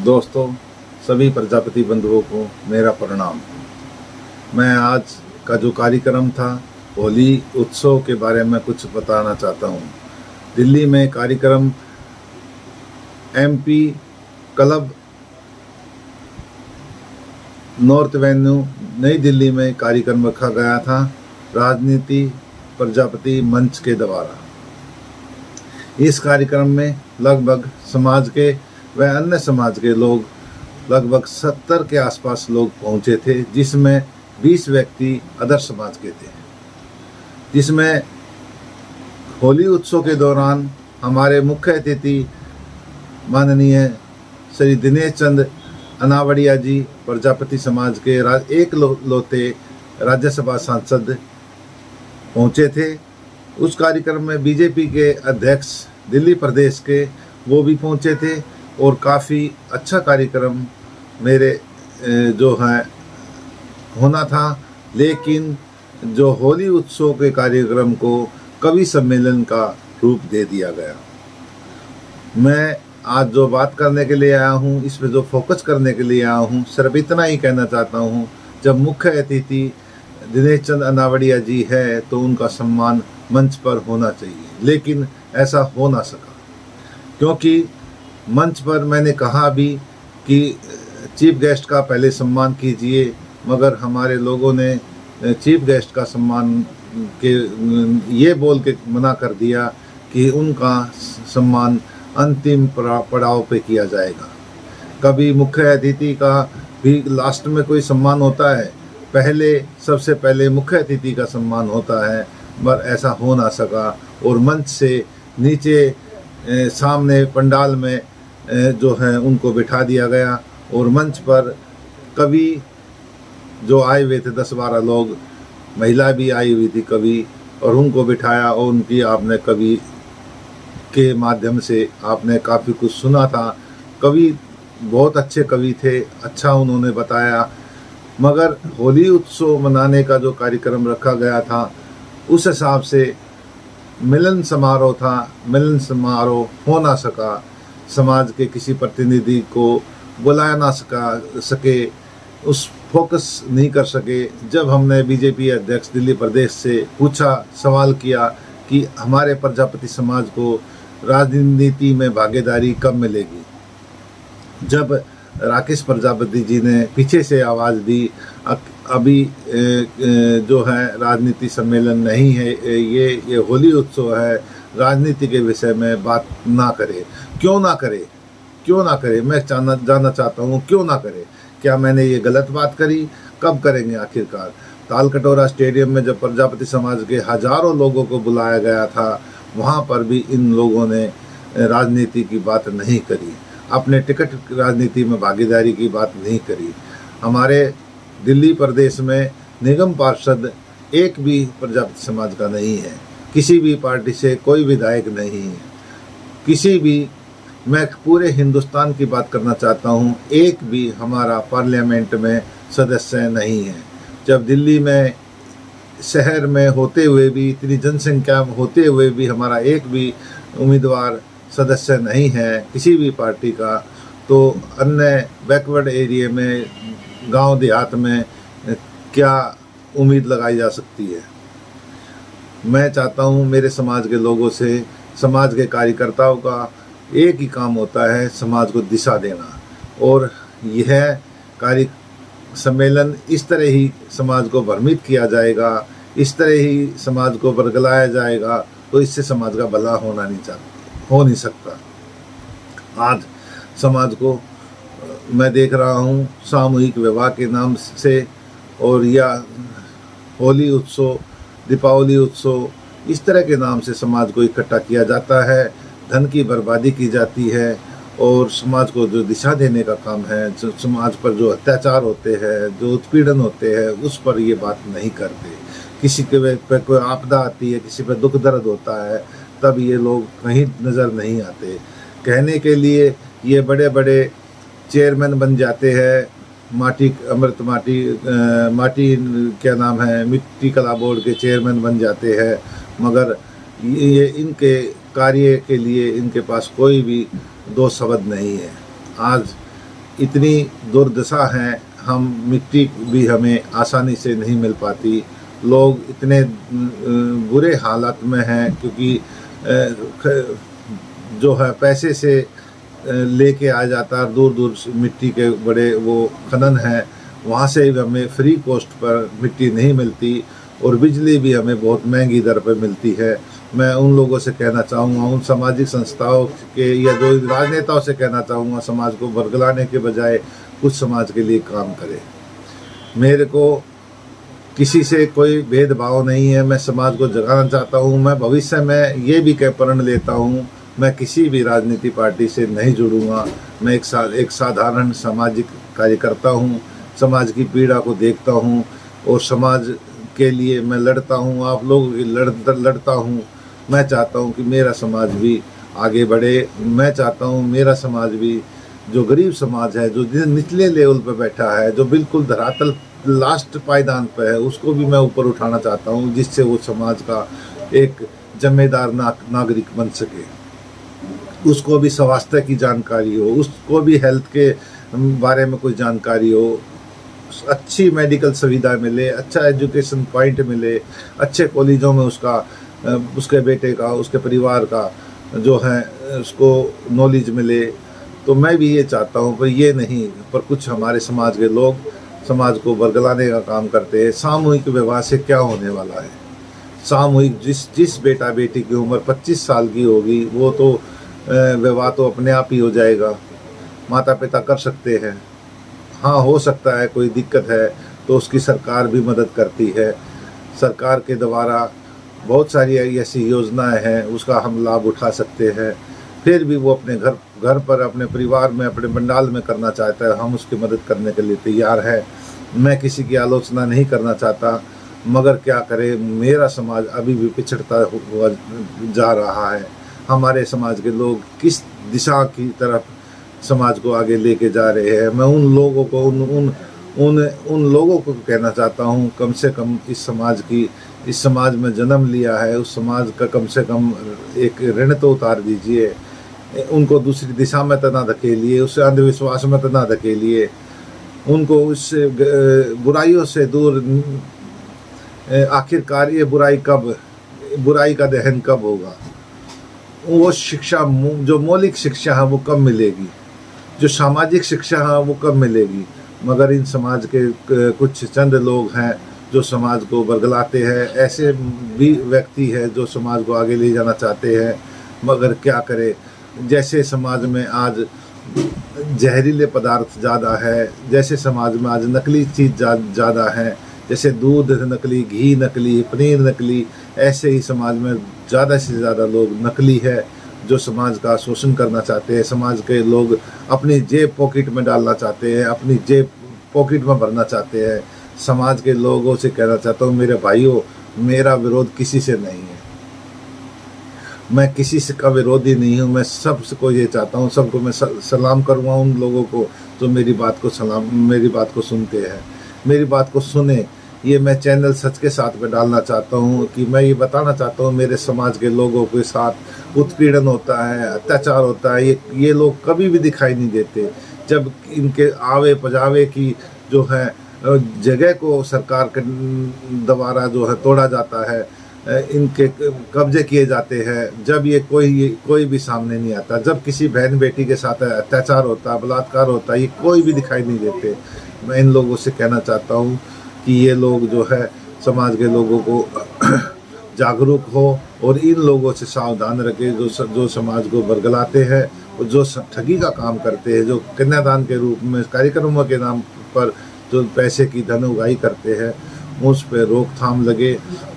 दोस्तों, सभी प्रजापति बंधुओं को मेरा प्रणाम। मैं आज का जो कार्यक्रम था होली उत्सव के बारे में कुछ बताना चाहता हूँ। दिल्ली में कार्यक्रम एमपी क्लब नॉर्थ एवेन्यू नई दिल्ली में कार्यक्रम रखा गया था राजनीति प्रजापति मंच के द्वारा। इस कार्यक्रम में लगभग समाज के व अन्य समाज के लोग लगभग 70 के आसपास लोग पहुंचे थे, जिसमें 20 व्यक्ति अदर समाज के थे। जिसमें होली उत्सव के दौरान हमारे मुख्य अतिथि माननीय श्री दिनेश चंद अनावड़िया जी प्रजापति समाज के एक लौते राज्यसभा सांसद पहुंचे थे। उस कार्यक्रम में बीजेपी के अध्यक्ष दिल्ली प्रदेश के वो भी पहुंचे थे और काफ़ी अच्छा कार्यक्रम मेरे जो है होना था। लेकिन जो होली उत्सव के कार्यक्रम को कवि सम्मेलन का रूप दे दिया गया। मैं आज जो बात करने के लिए आया हूँ, इस पे जो फोकस करने के लिए आया हूँ, सिर्फ इतना ही कहना चाहता हूँ, जब मुख्य अतिथि दिनेश चंद अनावड़िया जी है तो उनका सम्मान मंच पर होना चाहिए, लेकिन ऐसा हो ना सका। क्योंकि मंच पर मैंने कहा भी कि चीफ गेस्ट का पहले सम्मान कीजिए, मगर हमारे लोगों ने चीफ गेस्ट का सम्मान के ये बोल के मना कर दिया कि उनका सम्मान अंतिम पड़ाव पे किया जाएगा। कभी मुख्य अतिथि का भी लास्ट में कोई सम्मान होता है, पहले सबसे पहले मुख्य अतिथि का सम्मान होता है, पर ऐसा हो ना सका और मंच से नीचे सामने पंडाल में जो है उनको बिठा दिया गया और मंच पर कवि जो आए हुए थे 10-12 लोग, महिला भी आई हुई थी कवि, और उनको बिठाया और उनकी आपने कवि के माध्यम से आपने काफ़ी कुछ सुना था। कवि बहुत अच्छे कवि थे, अच्छा उन्होंने बताया। मगर होली उत्सव मनाने का जो कार्यक्रम रखा गया था उस हिसाब से मिलन समारोह था, मिलन समारोह हो ना सका। समाज के किसी प्रतिनिधि को बुलाया ना सके, उस फोकस नहीं कर सके। जब हमने बीजेपी अध्यक्ष दिल्ली प्रदेश से पूछा, सवाल किया कि हमारे प्रजापति समाज को राजनीति में भागीदारी कब मिलेगी, जब राकेश प्रजापति जी ने पीछे से आवाज़ दी अभी जो है राजनीति सम्मेलन नहीं है, ये होली उत्सव है, राजनीति के विषय में बात ना करे। क्यों ना करे मैं जानना चाहता हूँ, क्यों ना करे? क्या मैंने ये गलत बात करी? कब करेंगे आखिरकार? तालकटोरा स्टेडियम में जब प्रजापति समाज के हजारों लोगों को बुलाया गया था, वहाँ पर भी इन लोगों ने राजनीति की बात नहीं करी, अपने टिकट राजनीति में भागीदारी की बात नहीं करी। हमारे दिल्ली प्रदेश में निगम पार्षद एक भी प्रजापति समाज का नहीं है, किसी भी पार्टी से कोई विधायक नहीं है, किसी भी, मैं पूरे हिंदुस्तान की बात करना चाहता हूँ, एक भी हमारा पार्लियामेंट में सदस्य नहीं है। जब दिल्ली में शहर में होते हुए भी, इतनी जनसंख्या होते हुए भी हमारा एक भी उम्मीदवार सदस्य नहीं है किसी भी पार्टी का, तो अन्य बैकवर्ड एरिया में, गांव देहात में क्या उम्मीद लगाई जा सकती है? मैं चाहता हूं मेरे समाज के लोगों से, समाज के कार्यकर्ताओं का एक ही काम होता है, समाज को दिशा देना। और यह कार्य सम्मेलन इस तरह ही समाज को भ्रमित किया जाएगा, इस तरह ही समाज को बरगलाया जाएगा, तो इससे समाज का भला हो नहीं सकता। आज समाज को मैं देख रहा हूँ सामूहिक विवाह के नाम से, और या होली उत्सव, दीपावली उत्सव, इस तरह के नाम से समाज को इकट्ठा किया जाता है, धन की बर्बादी की जाती है, और समाज को जो दिशा देने का काम है, जो समाज पर जो अत्याचार होते हैं, जो उत्पीड़न होते हैं, उस पर ये बात नहीं करते। किसी के पे कोई आपदा आती है, किसी पे दुख दर्द होता है, तब ये लोग कहीं नज़र नहीं आते। कहने के लिए ये बड़े बड़े चेयरमैन बन जाते हैं, माटी क्या नाम है, मिट्टी कला बोर्ड के चेयरमैन बन जाते हैं, मगर ये इनके कार्य के लिए इनके पास कोई भी दो शब्द नहीं है। आज इतनी दुर्दशा है, हम मिट्टी भी हमें आसानी से नहीं मिल पाती। लोग इतने बुरे हालात में हैं क्योंकि जो है पैसे से लेके आ जाता है। दूर दूर से मिट्टी के बड़े वो खनन हैं, वहाँ से भी हमें फ्री कॉस्ट पर मिट्टी नहीं मिलती और बिजली भी हमें बहुत महंगी दर पर मिलती है। मैं उन लोगों से कहना चाहूँगा, उन सामाजिक संस्थाओं के या जो राजनेताओं से कहना चाहूँगा, समाज को बरगलाने के बजाय कुछ समाज के लिए काम करें। मेरे को किसी से कोई भेदभाव नहीं है, मैं समाज को जगाना चाहता हूँ। मैं भविष्य में ये भी कह प्रण लेता हूँ, मैं किसी भी राजनीति पार्टी से नहीं जुड़ूंगा। मैं एक साधारण सामाजिक कार्यकर्ता हूँ, समाज की पीड़ा को देखता हूँ और समाज के लिए मैं लड़ता हूँ, आप लोगों की लड़ता हूँ। मैं चाहता हूँ कि मेरा समाज भी आगे बढ़े। मैं चाहता हूँ मेरा समाज भी, जो गरीब समाज है, जो निचले लेवल पर बैठा है, जो बिल्कुल धरातल लास्ट पायदान पर है, उसको भी मैं ऊपर उठाना चाहता हूँ, जिससे वो समाज का एक जिम्मेदार नागरिक बन सके। उसको भी स्वास्थ्य की जानकारी हो, उसको भी हेल्थ के बारे में कोई जानकारी हो, अच्छी मेडिकल सुविधा मिले, अच्छा एजुकेशन पॉइंट मिले, अच्छे कॉलेजों में उसके बेटे का, उसके परिवार का जो है उसको नॉलेज मिले। तो मैं भी ये चाहता हूँ, पर ये नहीं, पर कुछ हमारे समाज के लोग समाज को बरगलाने का काम करते हैं। सामूहिक विवाह से क्या होने वाला है? सामूहिक जिस बेटा बेटी की उम्र 25 साल की होगी, वो तो विवाह तो अपने आप ही हो जाएगा, माता पिता कर सकते हैं। हाँ, हो सकता है कोई दिक्कत है तो उसकी सरकार भी मदद करती है। सरकार के द्वारा बहुत सारी ऐसी योजनाएं हैं, उसका हम लाभ उठा सकते हैं। फिर भी वो अपने घर पर, अपने परिवार में, अपने पंडाल में करना चाहता है, हम उसकी मदद करने के लिए तैयार है। मैं किसी की आलोचना नहीं करना चाहता, मगर क्या करे, मेरा समाज अभी भी पिछड़ता हुआ जा रहा है। हमारे समाज के लोग किस दिशा की तरफ समाज को आगे लेके जा रहे हैं, मैं उन लोगों को उन लोगों को कहना चाहता हूँ, कम से कम इस समाज में जन्म लिया है, उस समाज का कम से कम एक ऋण तो उतार दीजिए। उनको दूसरी दिशा में तो ना धकेलिए, उससे अंधविश्वास में तो ना धकेलिए, उनको उस बुराइयों से दूर। आखिरकार ये बुराई का दहन कब होगा? वो शिक्षा, जो मौलिक शिक्षा है वो कब मिलेगी? जो सामाजिक शिक्षा है वो कब मिलेगी? मगर इन समाज के कुछ चंद लोग हैं जो समाज को बरगलाते हैं। ऐसे भी व्यक्ति हैं जो समाज को आगे ले जाना चाहते हैं, मगर क्या करे, जैसे समाज में आज जहरीले पदार्थ ज़्यादा है, जैसे समाज में आज नकली चीज़ ज़्यादा है, जैसे दूध नकली, घी नकली, पनीर नकली, ऐसे ही समाज में ज़्यादा से ज़्यादा लोग नकली है जो समाज का शोषण करना चाहते हैं। समाज के लोग अपनी जेब पॉकेट में डालना चाहते हैं, अपनी जेब पॉकेट में भरना चाहते हैं। समाज के लोगों से कहना चाहता हूँ, मेरे भाइयों, मेरा विरोध किसी से नहीं है, मैं किसी से का विरोधी नहीं हूँ। मैं सबको ये चाहता हूँ, सबको मैं सलाम करूँगा उन लोगों को जो मेरी बात को सुनते हैं, मेरी बात को सुने। ये मैं चैनल सच के साथ में डालना चाहता हूँ कि मैं ये बताना चाहता हूँ, मेरे समाज के लोगों के साथ उत्पीड़न होता है, अत्याचार होता है। ये लोग कभी भी दिखाई नहीं देते। जब इनके आवे पजावे की जो है जगह को सरकार के द्वारा जो है तोड़ा जाता है, इनके कब्जे किए जाते हैं, जब ये कोई भी सामने नहीं आता। जब किसी बहन बेटी के साथ अत्याचार होता है, बलात्कार होता है, ये कोई भी दिखाई नहीं देते। मैं इन लोगों से कहना चाहता हूँ कि ये लोग जो है समाज के लोगों को जागरूक हो और इन लोगों से सावधान रखे जो समाज को बरगलाते हैं और जो ठगी का काम करते हैं, जो कन्यादान के रूप में कार्यक्रमों के नाम पर जो पैसे की धन उगाही करते हैं, उस पर रोकथाम लगे।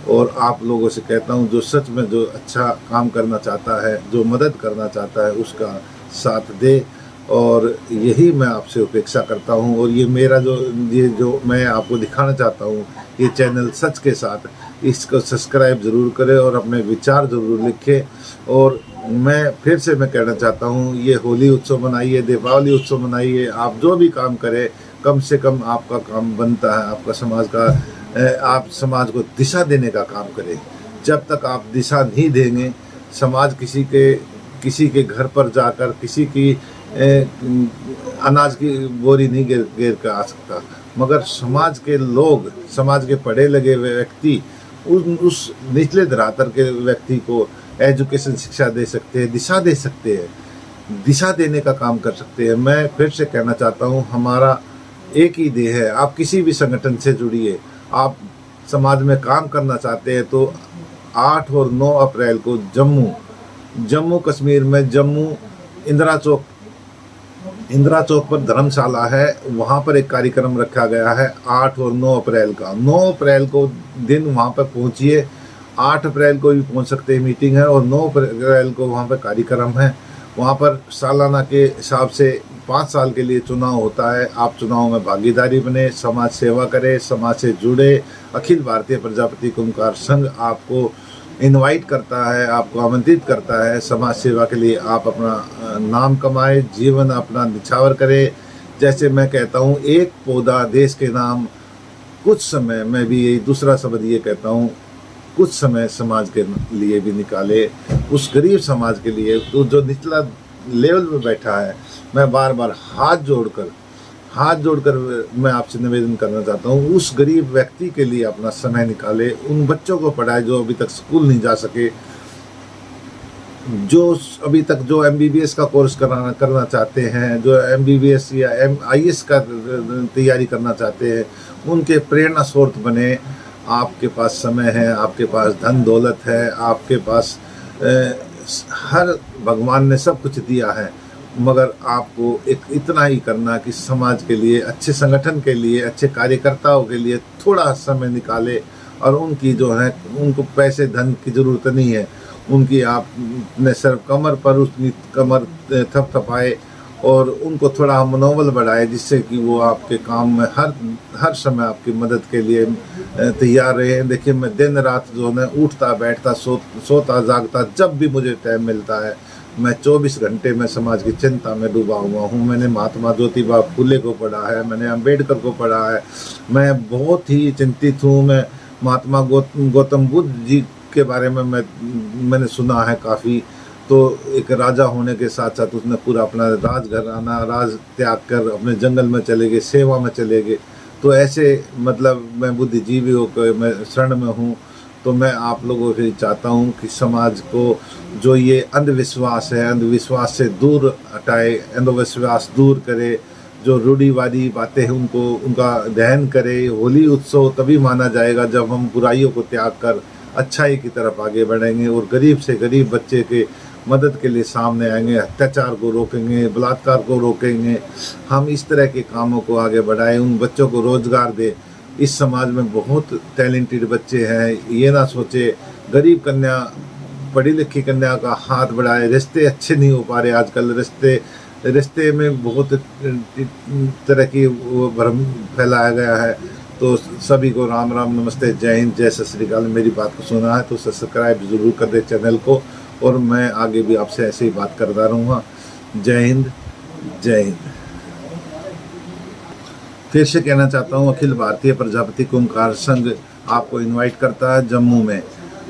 और आप लोगों से कहता हूँ, जो सच में जो अच्छा काम करना चाहता है, जो मदद करना चाहता है, उसका साथ दे। और यही मैं आपसे अपेक्षा करता हूँ। और ये मेरा जो मैं आपको दिखाना चाहता हूँ, ये चैनल सच के साथ, इसको सब्सक्राइब ज़रूर करें और अपने विचार ज़रूर लिखें। और मैं फिर से कहना चाहता हूँ, ये होली उत्सव मनाइए, दीपावली उत्सव मनाइए, आप जो भी काम करें, कम से कम आपका काम बनता है, आपका समाज का, आप समाज को दिशा देने का काम करें। जब तक आप दिशा नहीं देंगे, समाज किसी के घर पर जाकर किसी की अनाज की बोरी नहीं गिर गिर कर आ सकता, मगर समाज के लोग, समाज के पढ़े लगे व्यक्ति उस निचले धरातल के व्यक्ति को एजुकेशन शिक्षा दे सकते हैं, दिशा दे सकते हैं, दिशा देने का काम कर सकते हैं। मैं फिर से कहना चाहता हूँ, हमारा एक ही ध्येय है। आप किसी भी संगठन से जुड़िए, आप समाज में काम करना चाहते हैं तो 8 और 9 अप्रैल को जम्मू कश्मीर में जम्मू इंदिरा चौक पर धर्मशाला है, वहाँ पर एक कार्यक्रम रखा गया है 8 और 9 अप्रैल का। 9 अप्रैल को दिन वहाँ पर पहुँचिए, 8 अप्रैल को भी पहुँच सकते हैं, मीटिंग है, और 9 अप्रैल को वहाँ पर कार्यक्रम है। वहाँ पर सालाना के हिसाब से 5 साल के लिए चुनाव होता है। आप चुनाव में भागीदारी बने, समाज सेवा करें, समाज से जुड़े। अखिल भारतीय प्रजापति कुंभकार संघ आपको इनवाइट करता है, आपको आमंत्रित करता है समाज सेवा के लिए। आप अपना नाम कमाए, जीवन अपना निछावर करें। जैसे मैं कहता हूँ, एक पौधा देश के नाम। कुछ समय, मैं भी यही दूसरा शब्द ये कहता हूँ, कुछ समय समाज के लिए भी निकाले, उस गरीब समाज के लिए, तो जो निचला लेवल पे बैठा है। मैं बार बार हाथ जोड़कर मैं आपसे निवेदन करना चाहता हूँ, उस गरीब व्यक्ति के लिए अपना समय निकाले, उन बच्चों को पढ़ाए जो अभी तक स्कूल नहीं जा सके, जो अभी तक जो MBBS का कोर्स करना चाहते हैं, जो MBBS या IAS का तैयारी करना चाहते हैं, उनके प्रेरणा स्रोत बने। आपके पास समय है, आपके पास धन दौलत है, आपके पास हर भगवान ने सब कुछ दिया है, मगर आपको एक इतना ही करना कि समाज के लिए, अच्छे संगठन के लिए, अच्छे कार्यकर्ताओं के लिए थोड़ा समय निकाले। और उनकी जो है, उनको पैसे धन की ज़रूरत नहीं है, उनकी आपने सिर्फ कमर पर उसकी कमर थपथपाए और उनको थोड़ा मनोबल बढ़ाए, जिससे कि वो आपके काम में हर समय आपकी मदद के लिए तैयार रहे। देखिए, मैं दिन रात जो है उठता बैठता सोता जागता, जब भी मुझे टाइम मिलता है, मैं 24 घंटे में समाज की चिंता में डूबा हुआ हूँ। मैंने महात्मा ज्योतिबा फुले को पढ़ा है, मैंने अम्बेडकर को पढ़ा है, मैं बहुत ही चिंतित हूँ। मैं महात्मा गौतम बुद्ध जी के बारे में मैंने सुना है काफ़ी। तो एक राजा होने के साथ साथ उसने पूरा अपना राजघराना, राज त्याग कर अपने जंगल में चले गए, सेवा में चले गए। तो ऐसे मतलब मैं बुद्धिजीवी होकर मैं शरण में हूँ। तो मैं आप लोगों से चाहता हूँ कि समाज को जो ये अंधविश्वास है, अंधविश्वास से दूर हटाए, अंधविश्वास दूर करे, जो रूढ़िवादी बातें हैं उनका दहन करे। होली उत्सव तभी माना जाएगा जब हम बुराइयों को त्याग कर अच्छाई की तरफ आगे बढ़ेंगे और गरीब से गरीब बच्चे के मदद के लिए सामने आएंगे, अत्याचार को रोकेंगे, बलात्कार को रोकेंगे। हम इस तरह के कामों को आगे बढ़ाएं, उन बच्चों को रोजगार दे। इस समाज में बहुत टैलेंटेड बच्चे हैं, ये ना सोचे गरीब कन्या, पढ़ी लिखी कन्या का हाथ बढ़ाए। रिश्ते अच्छे नहीं हो पा रहे आजकल, रिश्ते में बहुत तरह की वो भ्रम फैलाया गया है। तो सभी को राम राम, नमस्ते, जय हिंद, जय सत श्री अकाल। मेरी बात को सुना है तो सब्सक्राइब ज़रूर कर दे चैनल को, और मैं आगे भी आपसे ऐसे ही बात करता रहूँगा। जय हिंद, जय हिंद। फिर से कहना चाहता हूँ, अखिल भारतीय प्रजापति कुंभकार संघ आपको इनवाइट करता है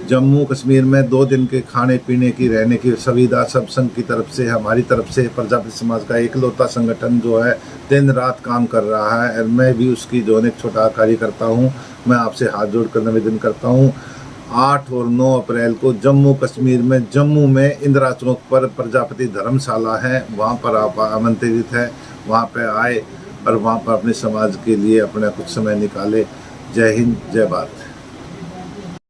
जम्मू कश्मीर में 2 दिन के खाने पीने की, रहने की सुविधा सब संघ की तरफ से, हमारी तरफ से। प्रजापति समाज का एकलौता संगठन जो है दिन रात काम कर रहा है, और मैं भी उसकी जो है एक छोटा कार्यकर्ता हूँ। मैं आपसे हाथ जोड़कर निवेदन करता हूँ, 8 और 9 अप्रैल को जम्मू कश्मीर में, जम्मू में इंदिरा चौक पर प्रजापति धर्मशाला है, वहाँ पर आप आमंत्रित हैं। वहाँ पर आए और वहाँ पर अपने समाज के लिए अपना कुछ समय निकाले। जय हिंद, जय भारत।